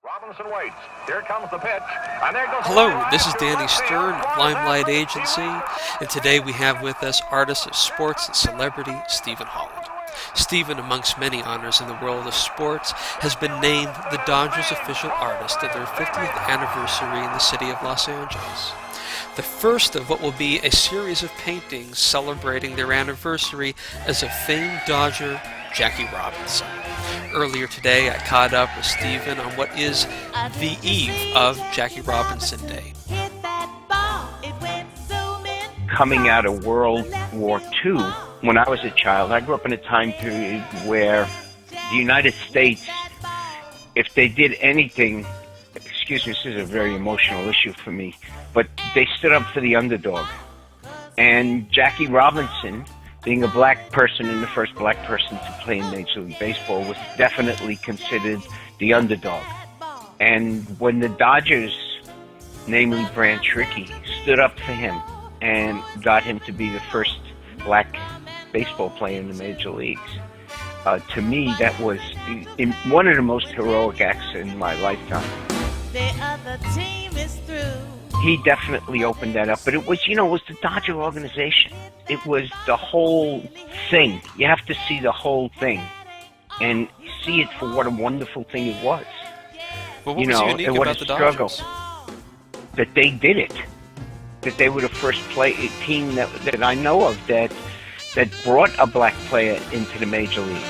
Robinson waits. Here comes the pitch. And there goes. Hello, this is Danny Stern of Limelight Agency, and today we have with us artist of sports and celebrity, Stephen Holland. Stephen, amongst many honors in the world of sports, has been named the Dodgers official artist at their 50th anniversary in the city of Los Angeles. The first of what will be a series of paintings celebrating their anniversary as a famed Dodger, Jackie Robinson. Earlier today, I caught up with Stephen on what is the eve of Jackie Robinson Day. Coming out of World War II, when I was a child, I grew up in a time period where the United States, if they did anything, excuse me, this is a very emotional issue for me, but they stood up for the underdog. And Jackie Robinson, being a black person and the first black person to play in Major League Baseball, was definitely considered the underdog. And when the Dodgers, namely Branch Rickey, stood up for him and got him to be the first black baseball player in the major leagues, to me that was one of the most heroic acts in my lifetime. The other team is through. He definitely opened that up, but it was the Dodger organization. It was the whole thing. You have to see the whole thing and see it for what a wonderful thing it was. Well, what was unique and what about a the struggle Dodgers? that they did it. That they were the first team that I know of that brought a black player into the major leagues.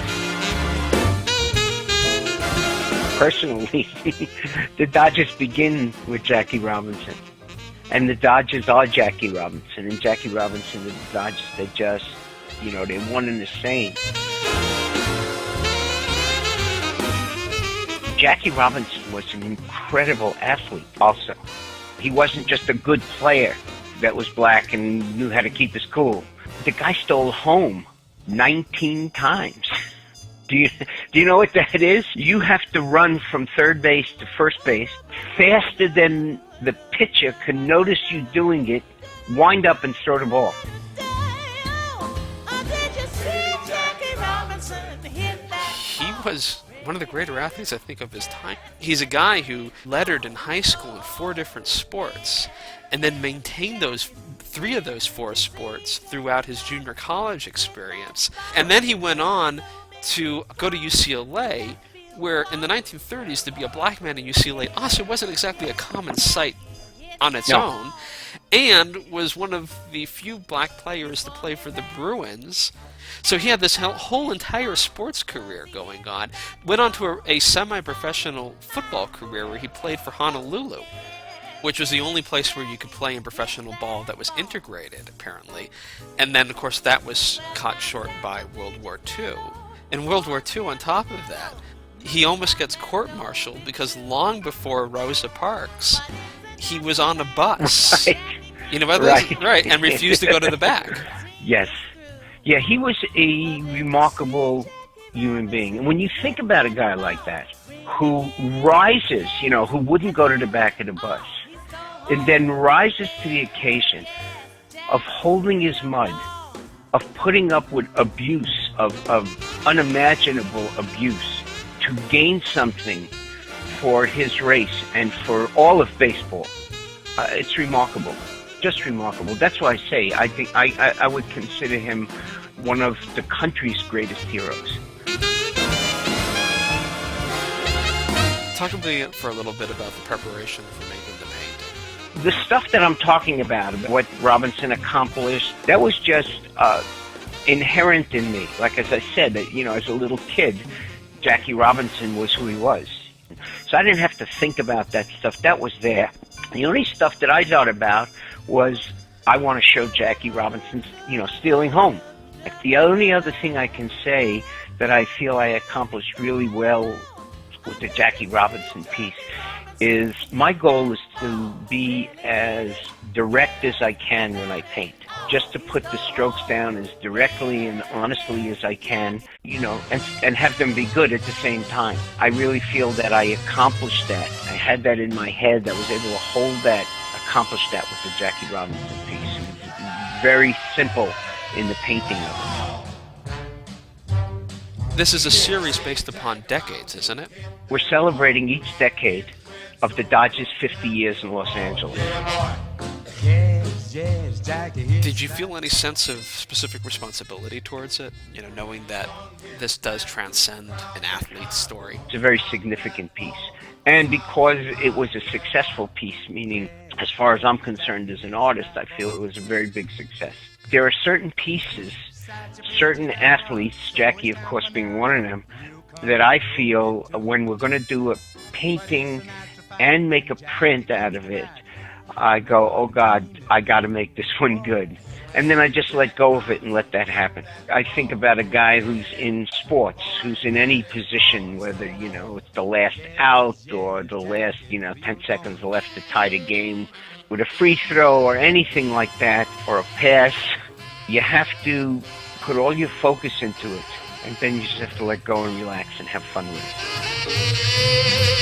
Personally, the Dodgers begin with Jackie Robinson. And the Dodgers are Jackie Robinson. And Jackie Robinson and the Dodgers, they just, they're one and the same. Jackie Robinson was an incredible athlete also. He wasn't just a good player that was black and knew how to keep his cool. The guy stole home 19 times. Do you know what that is? You have to run from third base to first base faster than the pitcher can notice you doing it, wind up and throw the ball. He was one of the greater athletes, I think, of his time. He's a guy who lettered in high school in 4 different sports and then maintained 3 of those 4 sports throughout his junior college experience. And then he went on to go to UCLA, where in the 1930s to be a black man in UCLA also wasn't exactly a common sight on its own, and was one of the few black players to play for the Bruins. So he had this whole entire sports career going on. Went on to a semi-professional football career where he played for Honolulu, which was the only place where you could play in professional ball that was integrated, apparently. And then, of course, that was cut short by World War II. In World War II, on top of that, he almost gets court-martialed because long before Rosa Parks, he was on a bus. Right. You know what that is? Right, and refused to go to the back. Yes. Yeah, he was a remarkable human being. And when you think about a guy like that, who rises, who wouldn't go to the back of the bus, and then rises to the occasion of holding his mud, of putting up with abuse, of unimaginable abuse, to gain something for his race and for all of baseball. It's remarkable. Just remarkable. That's why I say I think I would consider him one of the country's greatest heroes. Talk to me for a little bit about the preparation for making the painting. The stuff that I'm talking about what Robinson accomplished, that was just inherent in me. Like, as I said, as a little kid, Jackie Robinson was who he was. So I didn't have to think about that stuff. That was there. The only stuff that I thought about was, I want to show Jackie Robinson, stealing home. The only other thing I can say that I feel I accomplished really well with the Jackie Robinson piece is my goal is to be as direct as I can when I paint. Just to put the strokes down as directly and honestly as I can, and have them be good at the same time. I really feel that I accomplished that. I had that in my head. I was able to hold that, accomplish that with the Jackie Robinson piece. It was very simple in the painting of it. This is a series based upon decades, isn't it? We're celebrating each decade of the Dodgers' 50 years in Los Angeles. Did you feel any sense of specific responsibility towards it? You know, knowing that this does transcend an athlete's story. It's a very significant piece. And because it was a successful piece, meaning as far as I'm concerned as an artist, I feel it was a very big success. There are certain pieces, certain athletes, Jackie of course being one of them, that I feel when we're going to do a painting and make a print out of it, I go, oh God, I got to make this one good. And then I just let go of it and let that happen. I think about a guy who's in sports, who's in any position, whether, you know, it's the last out or the last, 10 seconds left to tie the game with a free throw or anything like that, or a pass. You have to put all your focus into it, and then you just have to let go and relax and have fun with it.